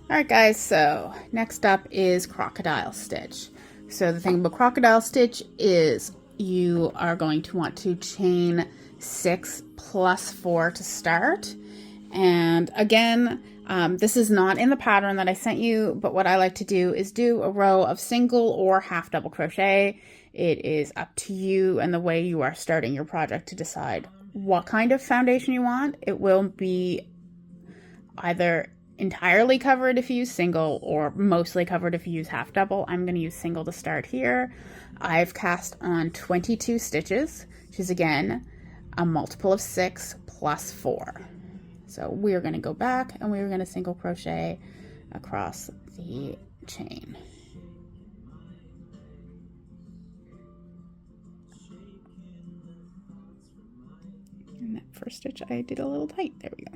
Alright guys, so next up is Crocodile Stitch. So the thing about Crocodile Stitch is you are going to want to chain 6 plus 4 to start. And again, this is not in the pattern that I sent you, but what I like to do is do a row of single or half double crochet. It is up to you and the way you are starting your project to decide what kind of foundation you want. It will be either entirely covered if you use single or mostly covered if you use half double. I'm going to use single to start here. I've cast on 22 stitches, which is again a multiple of 6 plus 4. So we're going to go back and we're going to single crochet across the chain. And that first stitch I did a little tight. There we go.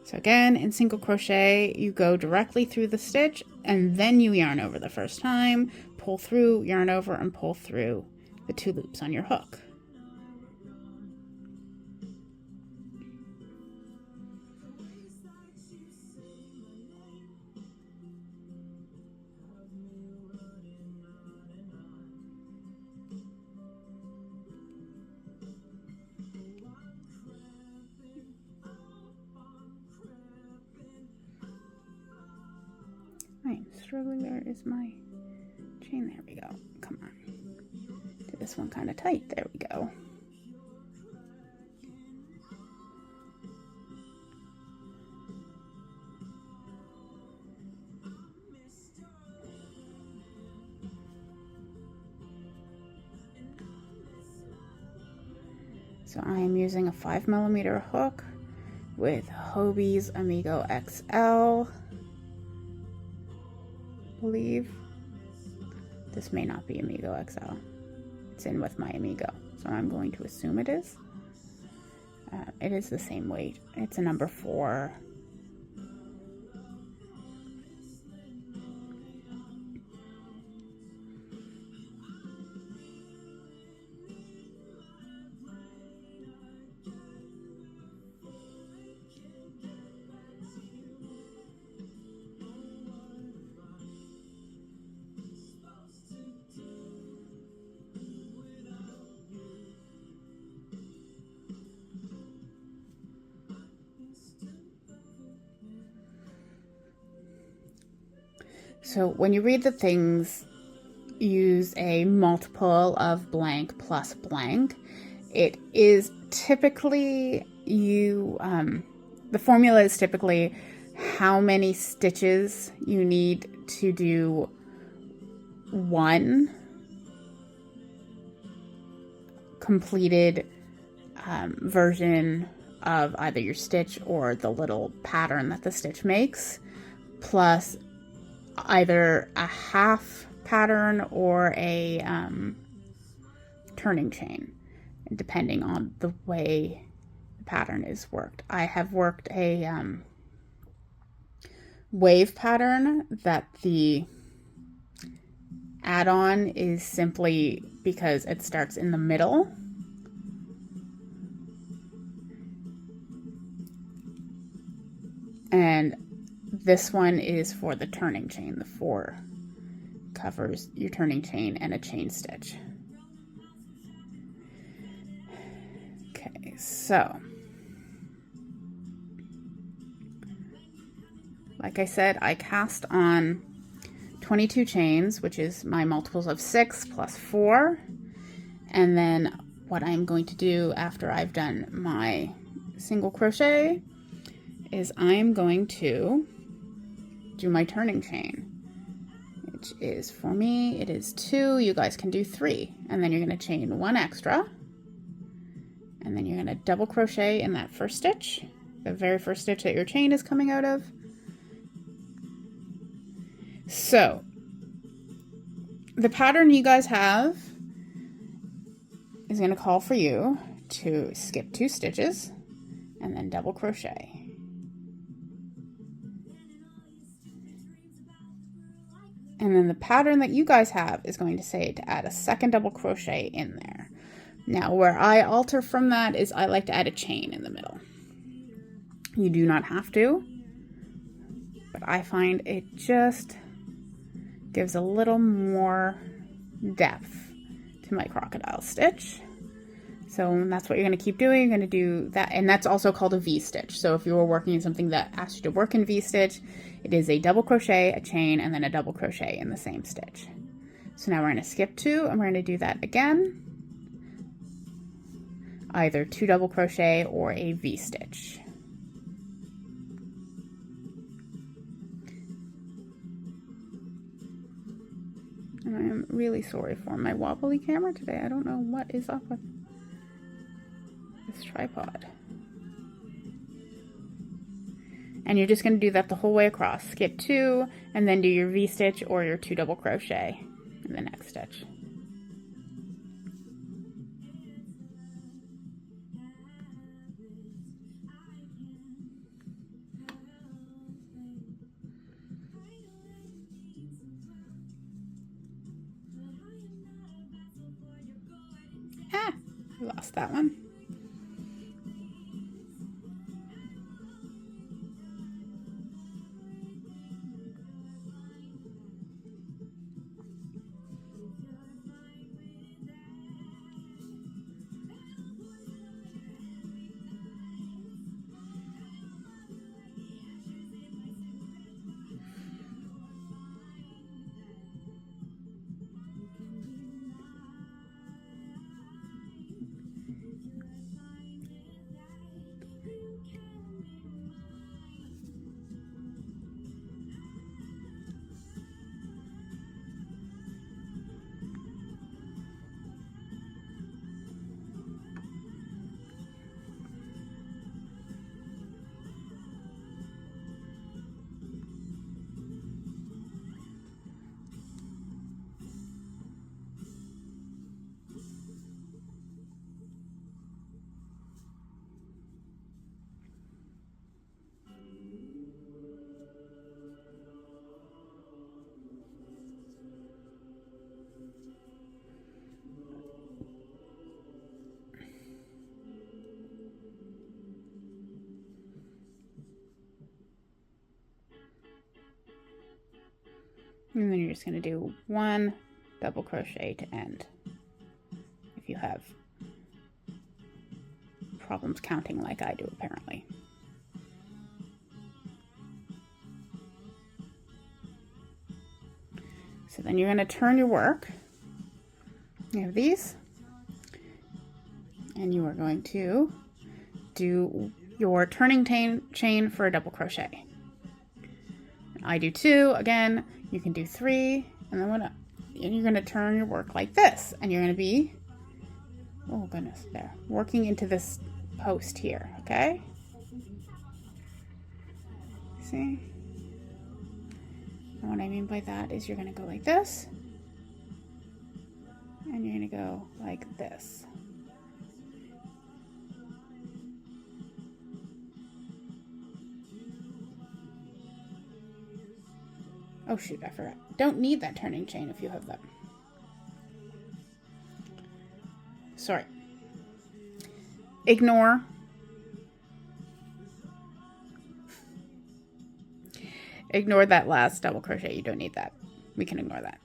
So again, in single crochet, you go directly through the stitch and then you yarn over the first time, pull through, yarn over, and pull through the 2 loops on your hook. I'm struggling. Where is my chain? There we go. Come on. Did this one kind of tight. There we go. So I am using a 5mm hook with Hobie's Amigo XL. Believe this may not be Amigo XL. It's in with my Amigo, so I'm going to assume it is. It is the same weight. It's a number 4. So when you read the things, use a multiple of blank plus blank. It is typically the formula is typically how many stitches you need to do one completed version of either your stitch or the little pattern that the stitch makes, plus either a half pattern or a turning chain, depending on the way the pattern is worked. I have worked a wave pattern that the add-on is simply because it starts in the middle. And this one is for the turning chain. The 4 covers your turning chain and a chain stitch. Okay, so like I said, I cast on 22 chains, which is my multiples of 6 plus 4. And then what I'm going to do after I've done my single crochet is I'm going to do my turning chain, which is, for me, it is 2. You guys can do 3. And then you're going to chain 1 extra. And then you're going to double crochet in that first stitch, the very first stitch that your chain is coming out of. So the pattern you guys have is going to call for you to skip 2 stitches and then double crochet. And then the pattern that you guys have is going to say to add a second double crochet in there. Now where I alter from that is I like to add a chain in the middle. You do not have to, but I find it just gives a little more depth to my crocodile stitch. So that's what you're going to keep doing. You're going to do that, and that's also called a V-stitch. So if you were working in something that asked you to work in V-stitch, it is a double crochet, a chain, and then a double crochet in the same stitch. So now we're going to skip 2, and we're going to do that again. Either 2 double crochet or a V-stitch. And I am really sorry for my wobbly camera today. I don't know what is up with this tripod. And you're just going to do that the whole way across. Skip 2 and then do your V-stitch or your 2 double crochet in the next stitch. Ah, I lost that one. And then you're just going to do 1 double crochet to end. If you have problems counting like I do, apparently. So then you're going to turn your work. You have these. And you are going to do your turning chain for a double crochet. I do 2. Again, you can do 3, and then you're going to turn your work like this, and you're going to be, oh goodness, there, working into this post here, okay? See? And what I mean by that is you're going to go like this, and you're going to go like this. Oh shoot, I forgot. Don't need that turning chain if you have that. Sorry. Ignore. Ignore that last double crochet. You don't need that. We can ignore that.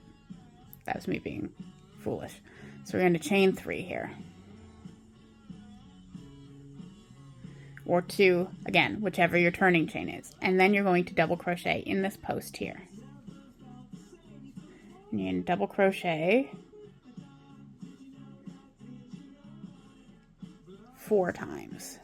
That was me being foolish. So we're going to chain 3 here. Or 2, again, whichever your turning chain is. And then you're going to double crochet in this post here. And you're going to double crochet 4 times.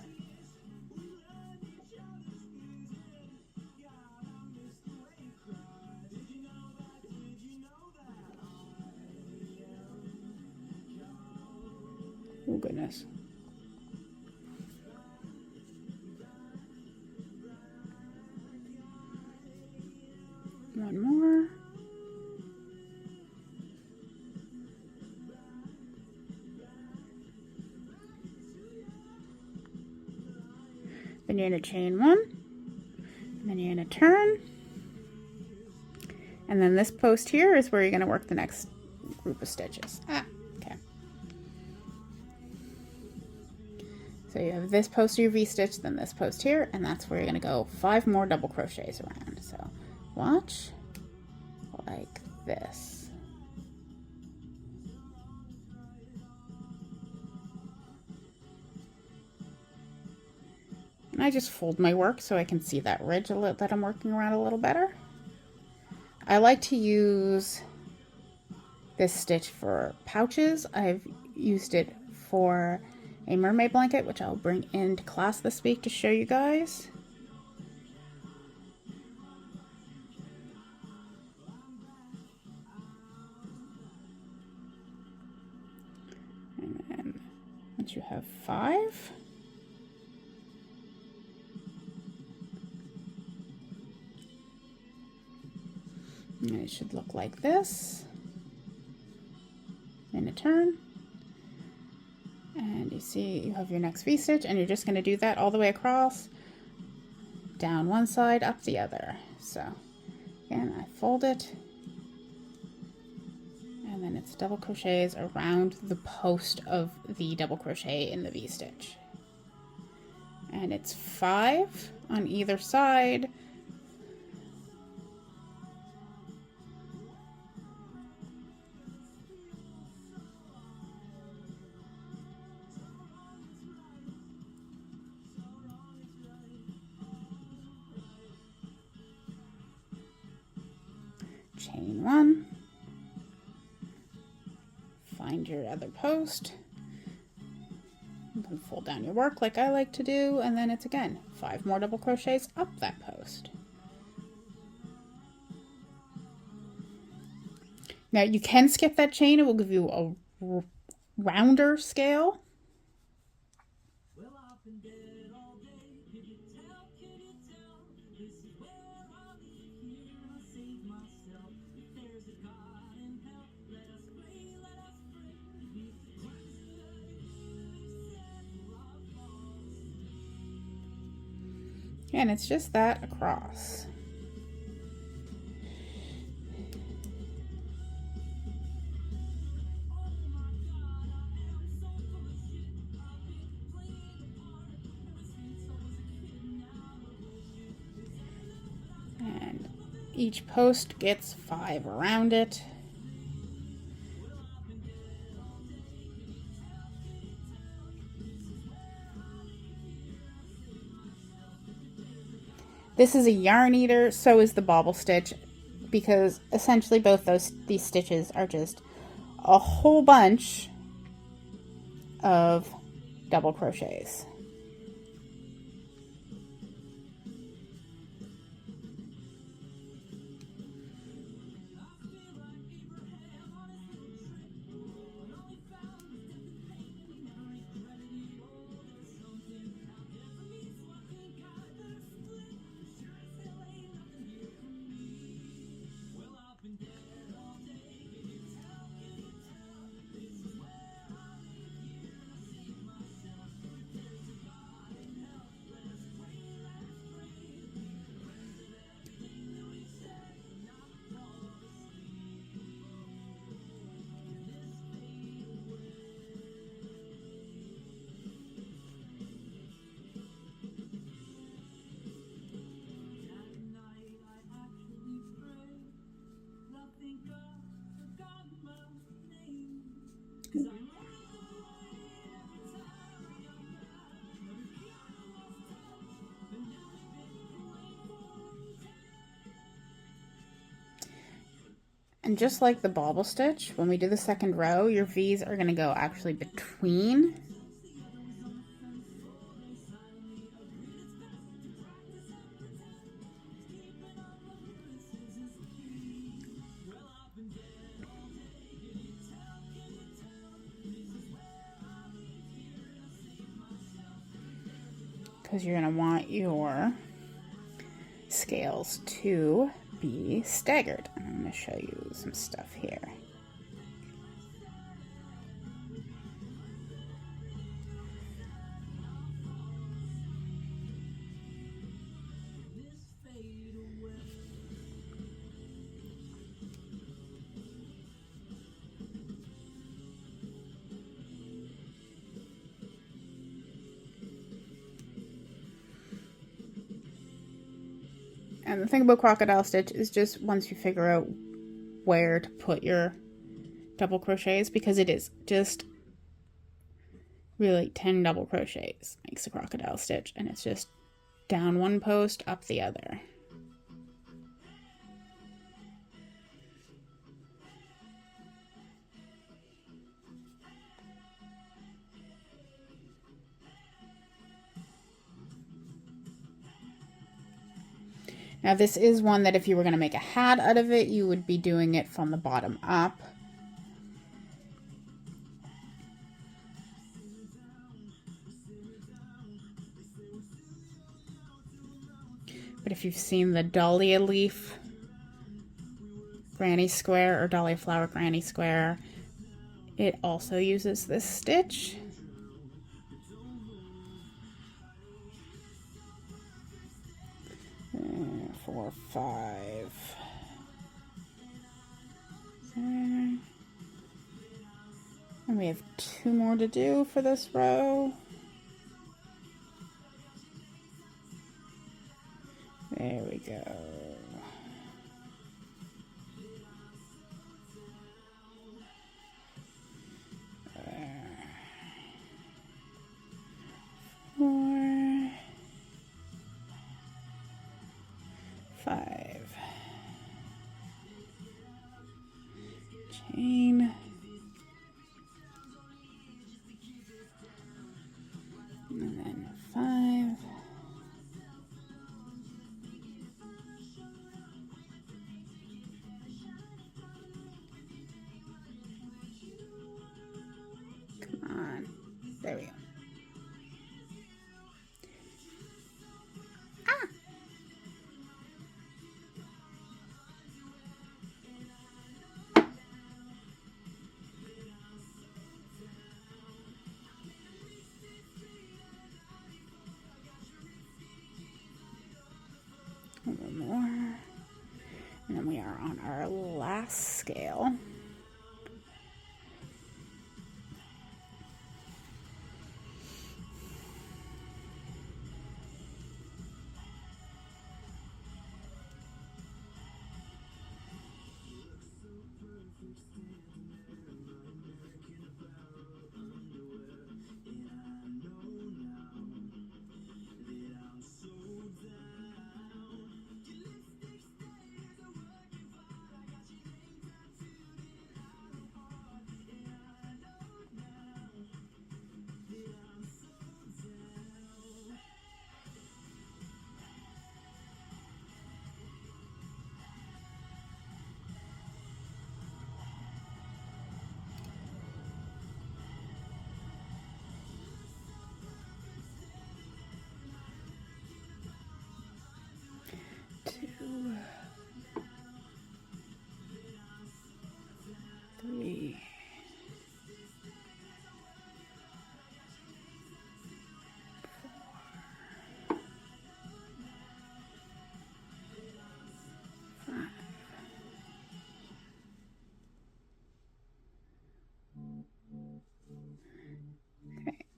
Oh goodness. One more. then you're going to chain 1, and then you're going to turn, and then this post here is where you're going to work the next group of stitches. Okay. So you have this post of your V-stitch, then this post here, and that's where you're going to go 5 more double crochets around. So watch, like this. And I just fold my work so I can see that ridge that I'm working around a little better. I like to use this stitch for pouches. I've used it for a mermaid blanket, which I'll bring into class this week to show you guys. And then once you have 5, and it should look like this. In a turn, and you see you have your next V-stitch, and you're just going to do that all the way across, down one side, up the other. So again, I fold it, and then it's double crochets around the post of the double crochet in the V-stitch, and it's 5 on either side. Chain 1, find your other post, you can fold down your work like I like to do, and then it's again 5 more double crochets up that post. Now you can skip that chain, it will give you a rounder scale. And it's just that across. And each post gets 5 around it. This is a yarn eater, so is the bobble stitch, because essentially both these stitches are just a whole bunch of double crochets. And just like the bobble stitch, when we do the second row, your V's are going to go actually between. Because you're going to want your scales to be staggered. I'm going to show you some stuff here. And the thing about Crocodile Stitch is just once you figure out where to put your double crochets, because it is just really 10 double crochets makes a Crocodile Stitch, and it's just down one post, up the other. Now this is one that if you were going to make a hat out of it, you would be doing it from the bottom up. But if you've seen the dahlia leaf granny square or dahlia flower granny square, it also uses this stitch. 4, 5. And we have 2 more to do for this row. There we go. There. 4, 5. Chain. And then 5. Come on. There we go. A little more. And then we are on our last scale.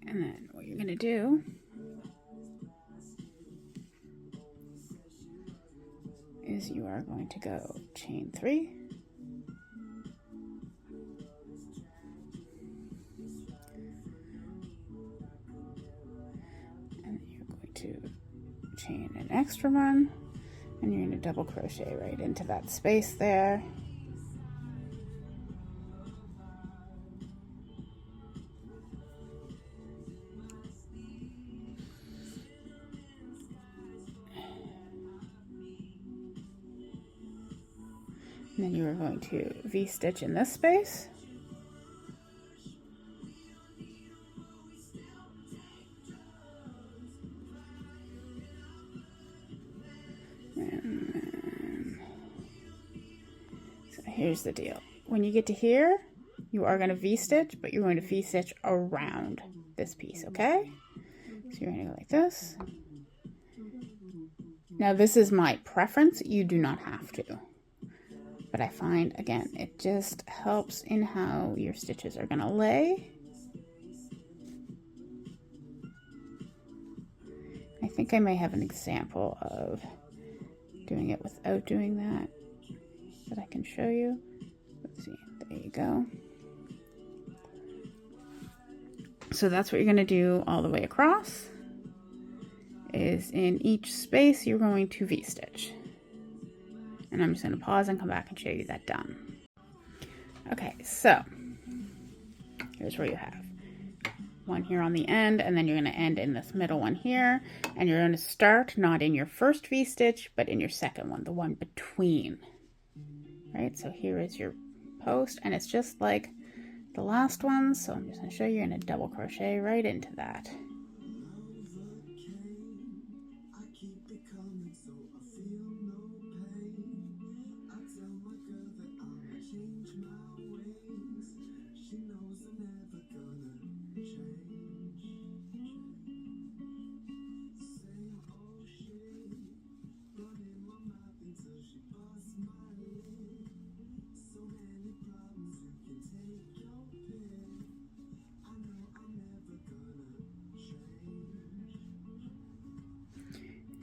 And then what you're going to do is you are going to go chain 3, and you're going to chain an extra one, and you're going to double crochet right into that space there. And then you are going to V-stitch in this space. And then, so here's the deal. When you get to here, you are going to V-stitch, but you're going to V-stitch around this piece, okay? So you're going to go like this. Now this is my preference. You do not have to. But I find, again, it just helps in how your stitches are going to lay. I think I may have an example of doing it without doing that I can show you. Let's see, there you go. So that's what you're going to do all the way across, is in each space you're going to V-stitch. And I'm just going to pause and come back and show you that done. Okay, so here's where you have one here on the end, and then you're going to end in this middle one here, and you're going to start not in your first V-stitch, but in your second one, the one between. Right, so here is your post, and it's just like the last one, so I'm just going to show you. You're going to double crochet right into that.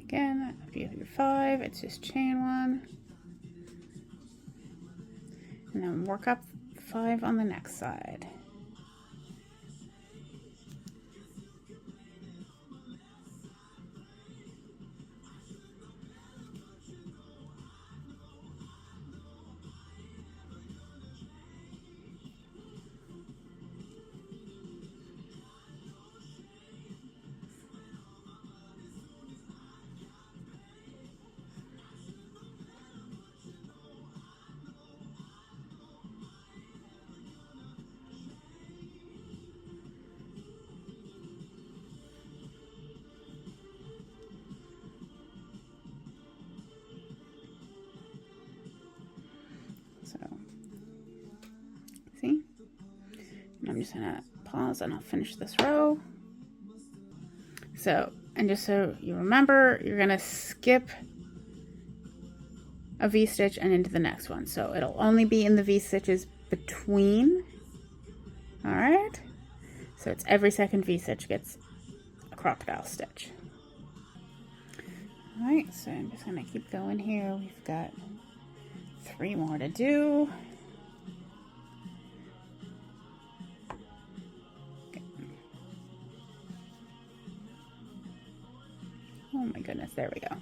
Again, if you have your 5, it's just chain 1, and then work up 5 on the next side. So, see? And I'm just gonna pause and I'll finish this row. So, and just so you remember, you're gonna skip a V-stitch and into the next one. So it'll only be in the V-stitches between. All right? So it's every second V-stitch gets a crocodile stitch. All right, so I'm just gonna keep going here. We've got 3 more to do. Okay. Oh my goodness, there we go.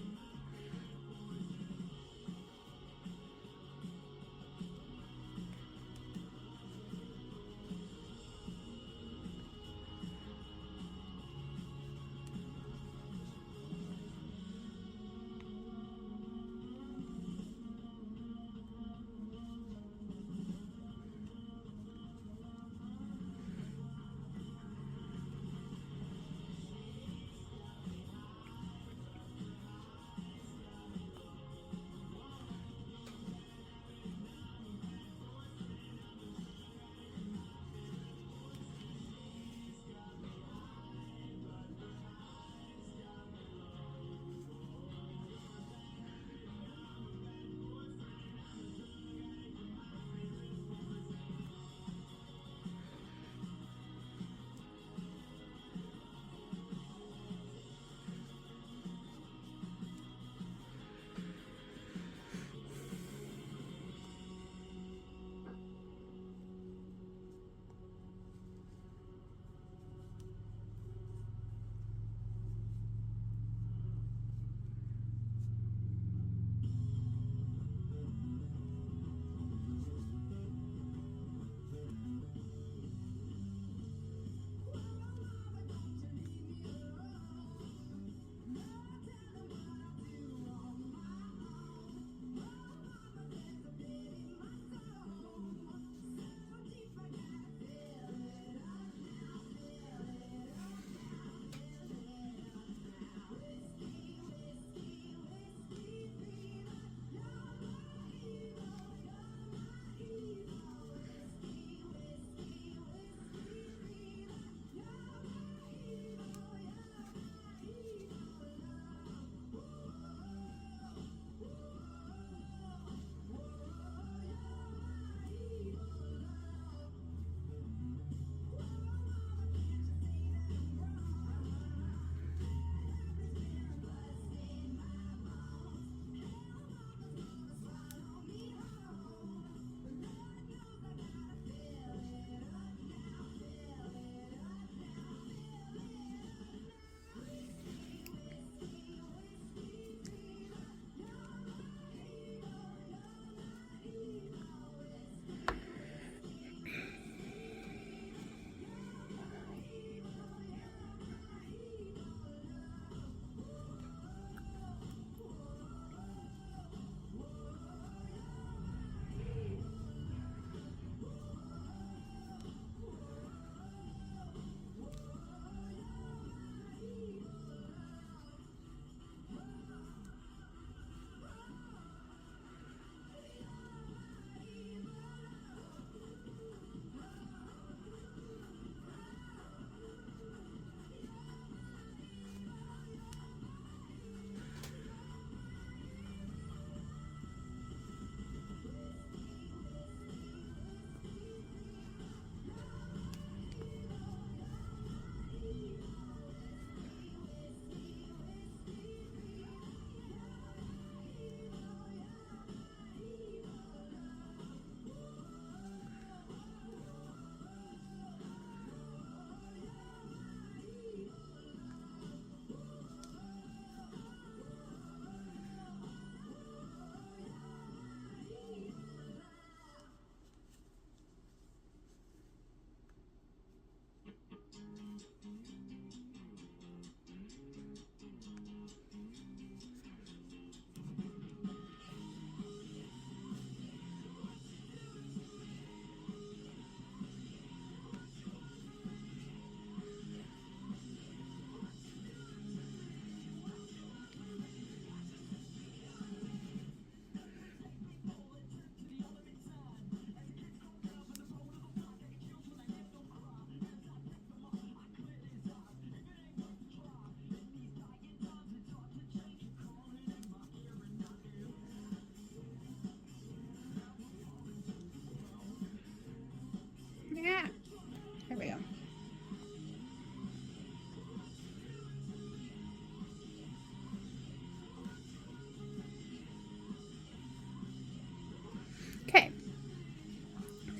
Okay,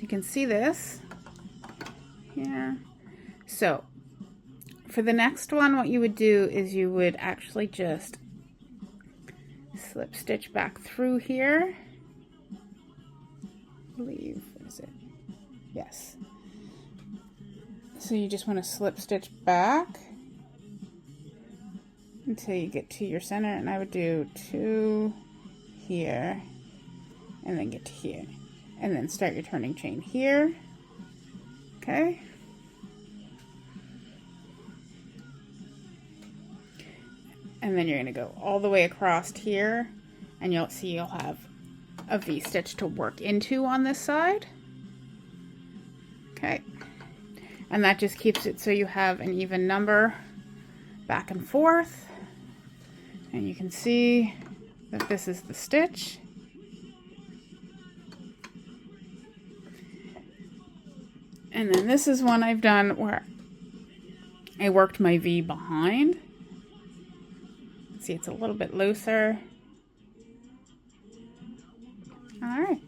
you can see this here. So for the next one, what you would do is you would actually just slip stitch back through here. I believe, is it? Yes. So you just want to slip stitch back until you get to your center, and I would do 2 here and then get to here, and then start your turning chain here. Okay. And then you're going to go all the way across here, and you'll see you'll have a V-stitch to work into on this side. Okay. And that just keeps it so you have an even number back and forth. And you can see that this is the stitch. And then this is one I've done where I worked my V behind. See, it's a little bit looser. All right.